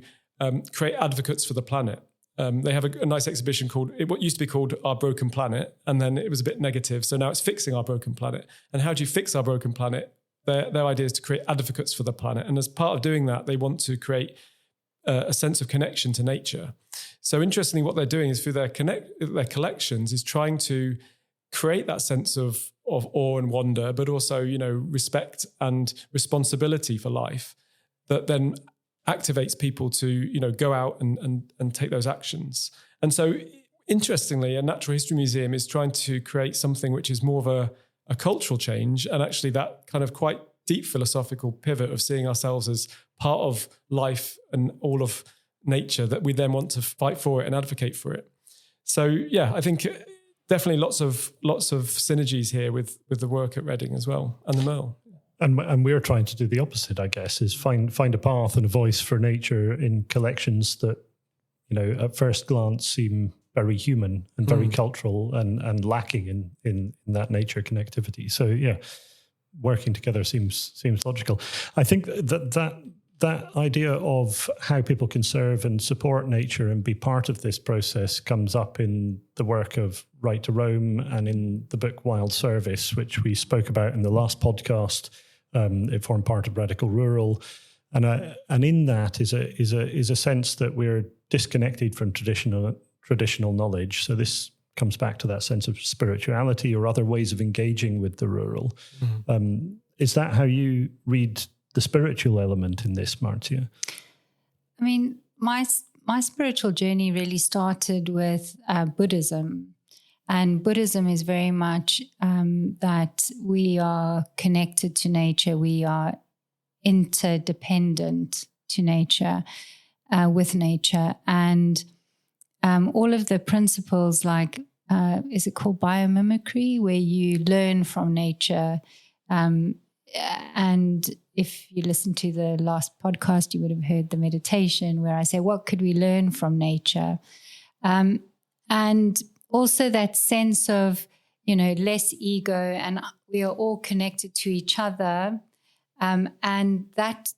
create advocates for the planet. They have a nice exhibition called, what used to be called Our Broken Planet, and then it was a bit negative. So now it's Fixing Our Broken Planet. And how do you fix our broken planet? Their idea is to create advocates for the planet. And as part of doing that, they want to create a sense of connection to nature. So interestingly, what they're doing is through their collections is trying to create that sense of awe and wonder, but also, respect and responsibility for life that then activates people to, go out and take those actions. And so interestingly, a natural history museum is trying to create something which is more of a cultural change, and actually that kind of quite deep philosophical pivot of seeing ourselves as part of life and all of nature, that we then want to fight for it and advocate for it. So yeah, I think definitely lots of synergies here with the work at Reading as well, and the Merle. And we're trying to do the opposite, I guess, is find a path and a voice for nature in collections that, at first glance seem very human and very cultural and lacking in that nature connectivity. So yeah, working together seems logical. I think that idea of how people can serve and support nature and be part of this process comes up in the work of Right to Roam and in the book Wild Service, which we spoke about in the last podcast. It formed part of Radical Rural, and in that is a sense that we're disconnected from traditional knowledge. So this comes back to that sense of spirituality or other ways of engaging with the rural. Mm-hmm. Is that how you read the spiritual element in this, Marzia? I mean, my spiritual journey really started with Buddhism. And Buddhism is very much that we are connected to nature. We are interdependent to nature, with nature. And all of the principles like, is it called biomimicry, where you learn from nature. And if you listen to the last podcast, you would have heard the meditation where I say, what could we learn from nature? And also that sense of, less ego, and we are all connected to each other. And that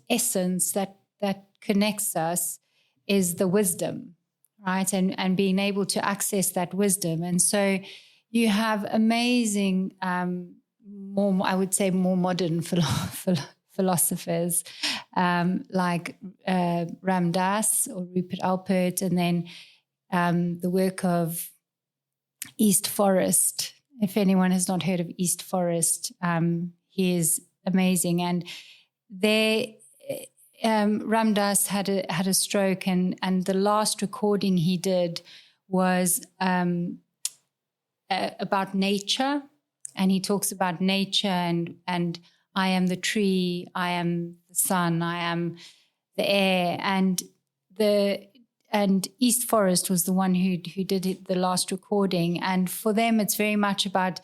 essence that connects us is the wisdom, right? And being able to access that wisdom. And so you have amazing, I would say more modern philosophers like Ram Dass or Rupert Alpert, and then the work of East Forest. If anyone has not heard of East Forest, he is amazing. And Ram Dass had a stroke, and the last recording he did was about nature, and he talks about nature and I am the tree, I am the sun, I am the air, and East Forest was the one who did the last recording. And for them, it's very much about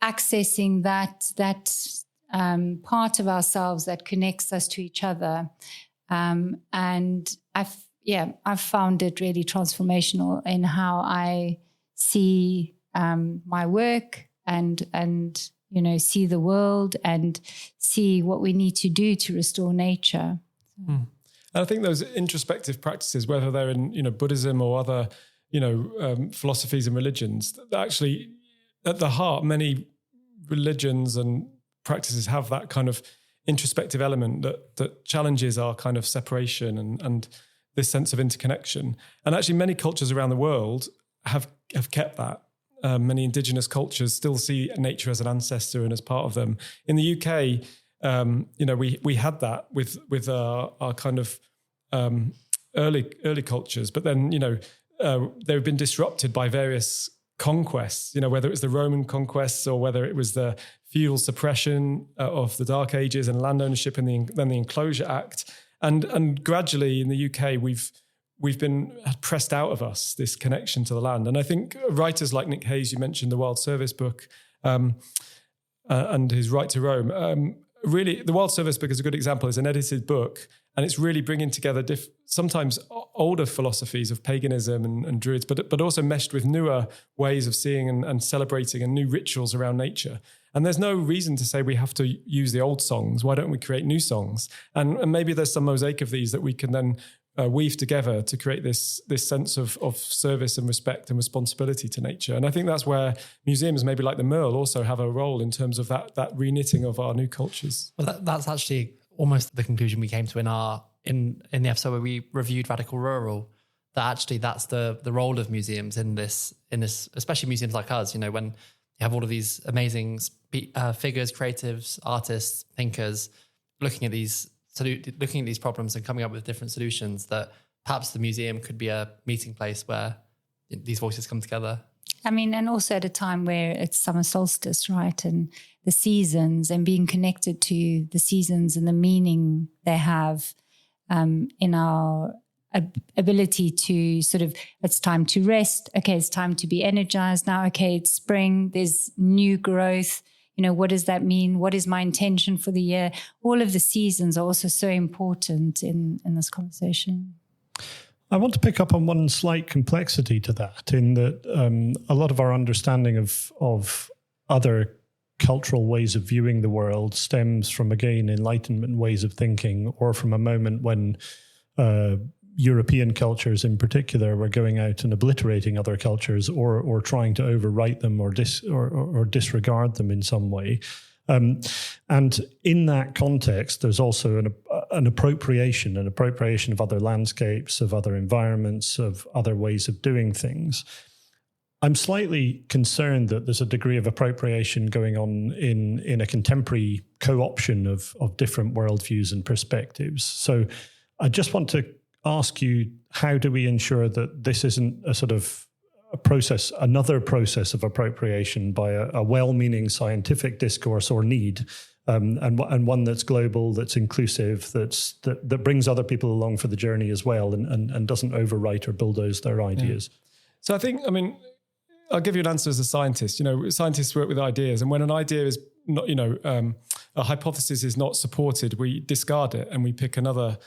accessing that part of ourselves that connects us to each other. And I've found it really transformational in how I see my work and see the world and see what we need to do to restore nature. And I think those introspective practices, whether they're in Buddhism or other philosophies and religions, actually at the heart, many religions and practices have that kind of introspective element that challenges our kind of separation and this sense of interconnection. And actually, many cultures around the world have kept that. Many indigenous cultures still see nature as an ancestor and as part of them. In the UK, we had that with our kind of early cultures, but then they've been disrupted by various conquests. Whether it was the Roman conquests or whether it was the feudal suppression of the Dark Ages and land ownership, and then the Enclosure Act, and gradually in the UK we've been pressed out of us this connection to the land. And I think writers like Nick Hayes, you mentioned the Wild Service book, and his Right to Roam. Really, the Wild Service book is a good example. It's an edited book, And it's really bringing together sometimes older philosophies of paganism and druids, but also meshed with newer ways of seeing and celebrating and new rituals around nature. And there's no reason to say we have to use the old songs. Why don't we create new songs? And maybe there's some mosaic of these that we can then weave together to create this sense of service and respect and responsibility to nature. And I think that's where museums, maybe like the Merle, also have a role in terms of that reknitting of our new cultures. Well, that's actually almost the conclusion we came to in the episode where we reviewed Radical Rural. That actually that's the role of museums in this, especially museums like us. You know, when you have all of these amazing figures, creatives, artists, thinkers, looking at these problems and coming up with different solutions, that perhaps the museum could be a meeting place where these voices come together. I mean, and also at a time where it's summer solstice, right? And the seasons and being connected to the seasons and the meaning they have in our ability to sort of, it's time to rest. Okay, it's time to be energized now. Okay, it's spring. There's new growth. You know, what does that mean? What is my intention for the year? All of the seasons are also so important in this conversation. I want to pick up on one slight complexity to that, in that a lot of our understanding of other cultural ways of viewing the world stems from, again, Enlightenment ways of thinking, or from a moment when European cultures in particular were going out and obliterating other cultures, or trying to overwrite them or disregard them in some way. And in that context, there's also an appropriation of other landscapes, of other environments, of other ways of doing things. I'm slightly concerned that there's a degree of appropriation going on in a contemporary co-option of different worldviews and perspectives. So I just want to ask you, how do we ensure that this isn't a sort of another process of appropriation by a well-meaning scientific discourse or need, and one that's global, that's inclusive, that brings other people along for the journey as well, and doesn't overwrite or bulldoze their ideas. Yeah. So I think, I'll give you an answer as a scientist. You know, scientists work with ideas, and when an idea is not, a hypothesis is not supported, we discard it and we pick another,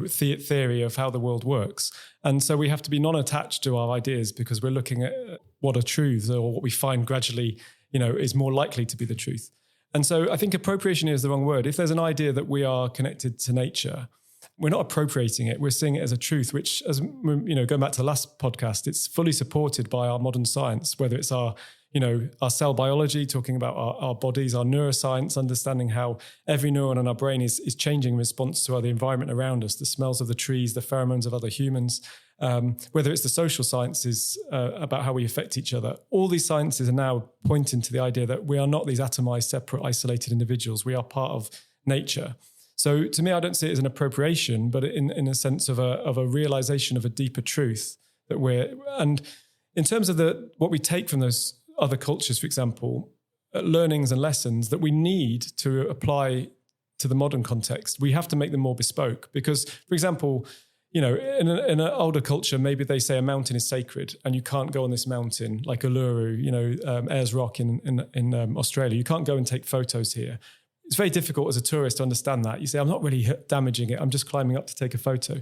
theory of how the world works. And so we have to be non-attached to our ideas, because we're looking at what are truths, or what we find gradually, is more likely to be the truth. And so I think appropriation is the wrong word. If there's an idea that we are connected to nature, we're not appropriating it. We're seeing it as a truth, which, as going back to the last podcast, it's fully supported by our modern science, whether it's our cell biology, talking about our bodies, our neuroscience, understanding how every neuron in our brain is changing in response to the environment around us, the smells of the trees, the pheromones of other humans, whether it's the social sciences about how we affect each other. All these sciences are now pointing to the idea that we are not these atomized, separate, isolated individuals. We are part of nature. So to me, I don't see it as an appropriation, but in a sense of a realization of a deeper truth that and in terms of what we take from those other cultures, for example, learnings and lessons that we need to apply to the modern context, we have to make them more bespoke. Because, for example, in an older culture, maybe they say a mountain is sacred and you can't go on this mountain, like Uluru, Ayers Rock in Australia. You can't go and take photos here. It's very difficult as a tourist to understand that. You say, I'm not really damaging it. I'm just climbing up to take a photo.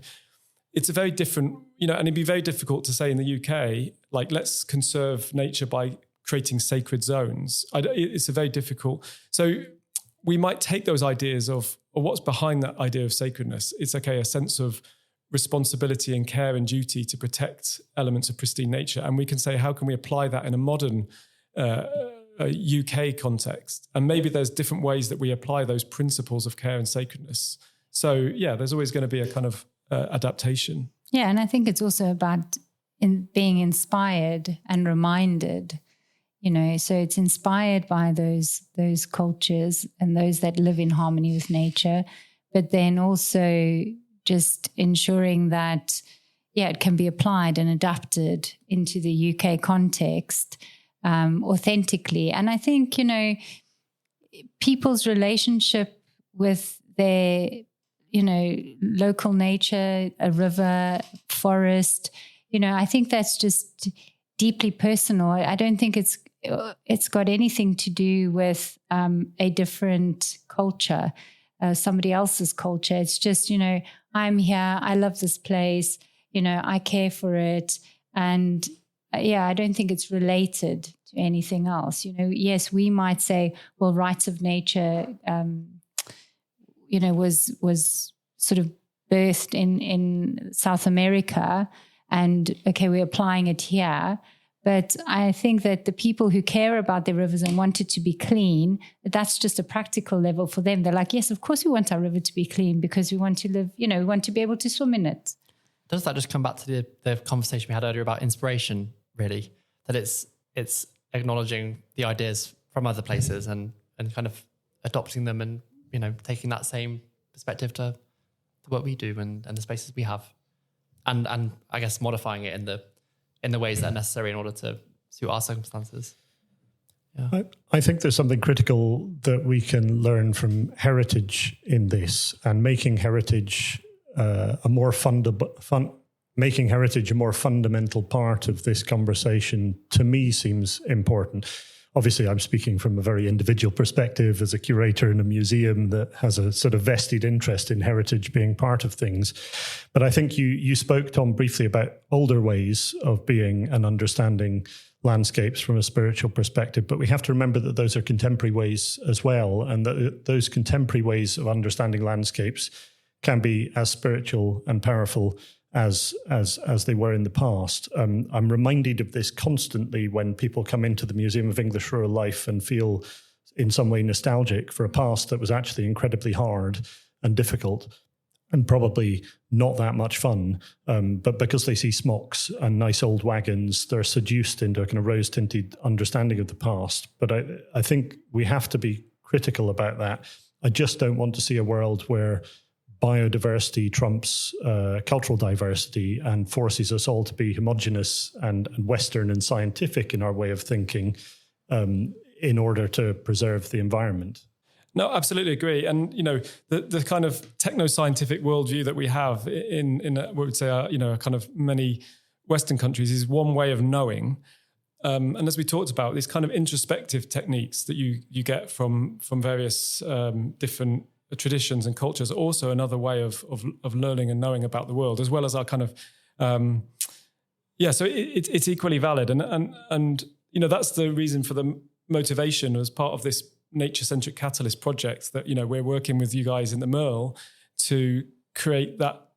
It's a very different, and it'd be very difficult to say in the UK, like, let's conserve nature by creating sacred zones. It's a very difficult. So we might take those ideas or what's behind that idea of sacredness. It's a sense of responsibility and care and duty to protect elements of pristine nature. And we can say, how can we apply that in a modern UK context? And maybe there's different ways that we apply those principles of care and sacredness. So yeah, there's always going to be a kind of adaptation. Yeah, and I think it's also about being inspired and reminded. So it's inspired by those cultures and those that live in harmony with nature, but then also just ensuring that, it can be applied and adapted into the UK context authentically. And I think, people's relationship with their, local nature, a river, forest, I think that's just deeply personal. I don't think it's got anything to do with a different culture. somebody else's culture. It's just, I'm here, I love this place, I care for it. And I don't think it's related to anything else. Yes, we might say, well, rights of nature, was sort of birthed in South America, and okay, we're applying it here. But I think that the people who care about their rivers and want it to be clean, that's just a practical level for them. They're like, yes, of course we want our river to be clean because we want to live, we want to be able to swim in it. Does that just come back to the conversation we had earlier about inspiration, really? That it's acknowledging the ideas from other places and kind of adopting them and, taking that same perspective to what we do and the spaces we have. And I guess modifying it in the ways that are necessary in order to suit our circumstances. Yeah. I think there's something critical that we can learn from heritage in this, and making heritage making heritage a more fundamental part of this conversation, to me, seems important. Obviously, I'm speaking from a very individual perspective as a curator in a museum that has a sort of vested interest in heritage being part of things. But I think you spoke, Tom, briefly about older ways of being and understanding landscapes from a spiritual perspective. But we have to remember that those are contemporary ways as well, and that those contemporary ways of understanding landscapes can be as spiritual and powerful as they were in the past. I'm reminded of this constantly when people come into the Museum of English Rural Life and feel in some way nostalgic for a past that was actually incredibly hard and difficult and probably not that much fun. But because they see smocks and nice old wagons, they're seduced into a kind of rose-tinted understanding of the past. But I think we have to be critical about that. I just don't want to see a world where biodiversity trumps cultural diversity and forces us all to be homogenous and Western and scientific in our way of thinking in order to preserve the environment. No, absolutely agree. And, the kind of techno-scientific worldview that we have in what we would say are, kind of many Western countries is one way of knowing. And as we talked about, these kind of introspective techniques that you get from various different traditions and cultures, also another way of learning and knowing about the world, as well as our kind of so it's equally valid, and that's the reason for the motivation as part of this Nature-centric Catalyst project that we're working with you guys in the Merle to create that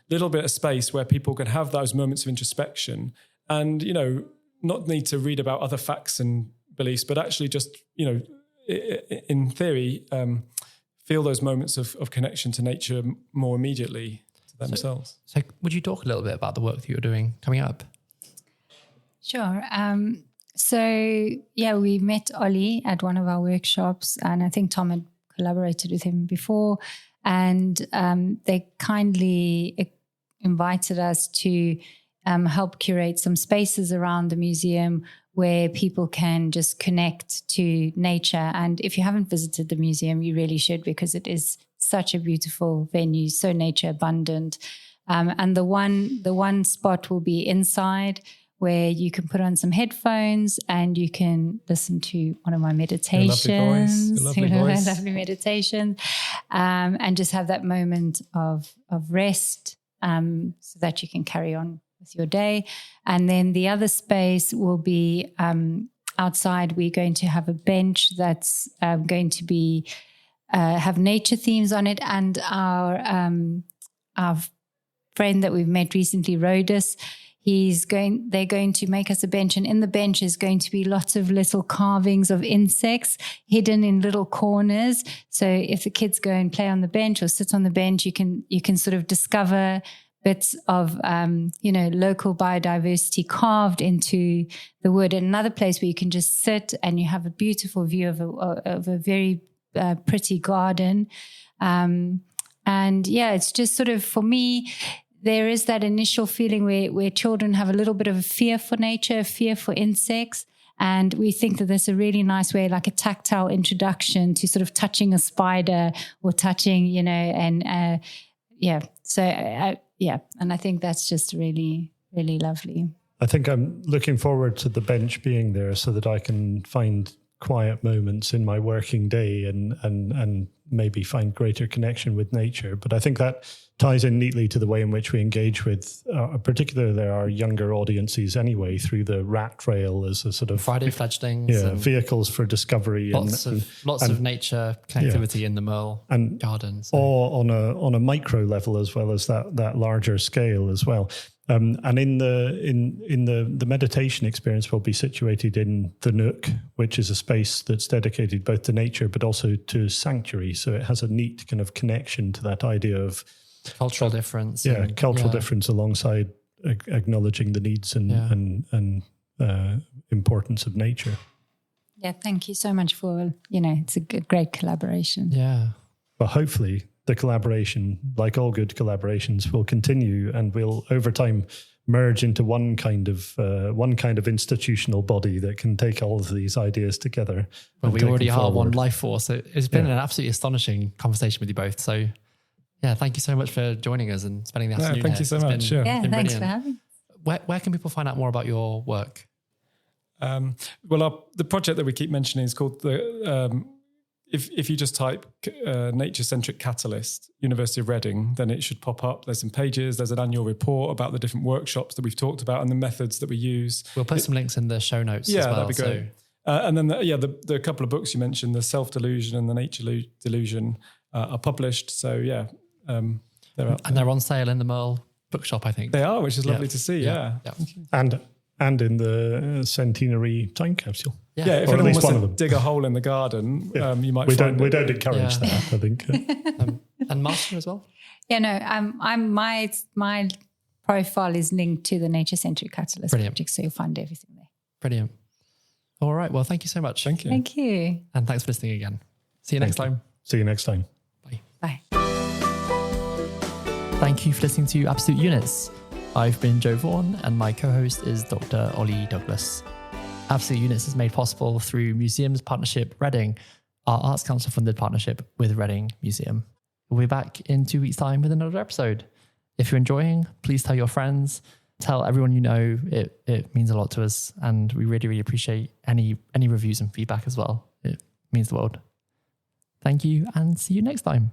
little bit of space where people can have those moments of introspection and not need to read about other facts and beliefs, but actually just in theory feel those moments of connection to nature more immediately to themselves. So would you talk a little bit about the work that you're doing coming up? Sure. We met Ollie at one of our workshops, and I think Tom had collaborated with him before, and they kindly invited us to help curate some spaces around the museum where people can just connect to nature. And if you haven't visited the museum, you really should, because it is such a beautiful venue, so nature abundant. And the one spot will be inside, where you can put on some headphones and you can listen to one of my meditations. Lovely voice. Lovely meditation. And just have that moment of rest so that you can carry on with your day. And then the other space will be outside. We're going to have a bench that's going to be have nature themes on it. And our friend that we've met recently, Rhodus, they're going to make us a bench, and in the bench is going to be lots of little carvings of insects hidden in little corners. So if the kids go and play on the bench or sit on the bench, you can sort of discover bits of local biodiversity carved into the wood. And another place where you can just sit and you have a beautiful view of a very pretty garden. It's just sort of, for me, there is that initial feeling where children have a little bit of a fear for nature, a fear for insects. And we think that there's a really nice way, like a tactile introduction to sort of touching a spider or touching, and and I think that's just really, really lovely. I think I'm looking forward to the bench being there so that I can find quiet moments in my working day and maybe find greater connection with nature. But I think that ties in neatly to the way in which we engage with, particularly our younger audiences anyway, through the rat trail as a sort of Friday fledglings, vehicles for discovery, lots of nature connectivity in the Merle and gardens, or on a micro level as well as that larger scale as well. And in the meditation experience, we'll be situated in the Nook, which is a space that's dedicated both to nature but also to sanctuary. So it has a neat kind of connection to that idea of cultural difference. Difference alongside acknowledging the needs and importance of nature. Yeah, thank you so much for, it's a great collaboration. Yeah. But hopefully the collaboration, like all good collaborations, will continue and will over time merge into one kind of institutional body that can take all of these ideas together. Well, we already are one life force. So it's been an absolutely astonishing conversation with you both. So yeah, thank you so much for joining us and spending the afternoon thank here. you so It's much. been Thanks brilliant. for having me. Where can people find out more about your work? The project that we keep mentioning is called if you just type Nature-centric Catalyst, University of Reading, then it should pop up. There's some pages. There's an annual report about the different workshops that we've talked about and the methods that we use. We'll put some links in the show notes as well. That'd be great. And then the couple of books you mentioned, the Self-Delusion and the Nature Delusion, are published. So they're out and they're on sale in the Merle bookshop, I think. They are, which is lovely to see. Yeah. And in the centenary time capsule. Yeah, if anyone wants to dig a hole in the garden, you might find it. We don't encourage that, I think. And Master as well? Yeah, no, my profile is linked to the Nature-centric Catalyst project, so you'll find everything there. Brilliant. All right, well, thank you so much. Thank you. Thank you. And thanks for listening again. See you next time. See you next time. Bye. Bye. Thank you for listening to Absolute Units. I've been Joe Vaughan and my co-host is Dr. Ollie Douglas. Absolute Units is made possible through Museums Partnership Reading, our Arts Council funded partnership with Reading Museum. We'll be back in 2 weeks' time with another episode. If you're enjoying, please tell your friends, tell everyone you know. It means a lot to us and we really, really appreciate any reviews and feedback as well. It means the world. Thank you and see you next time.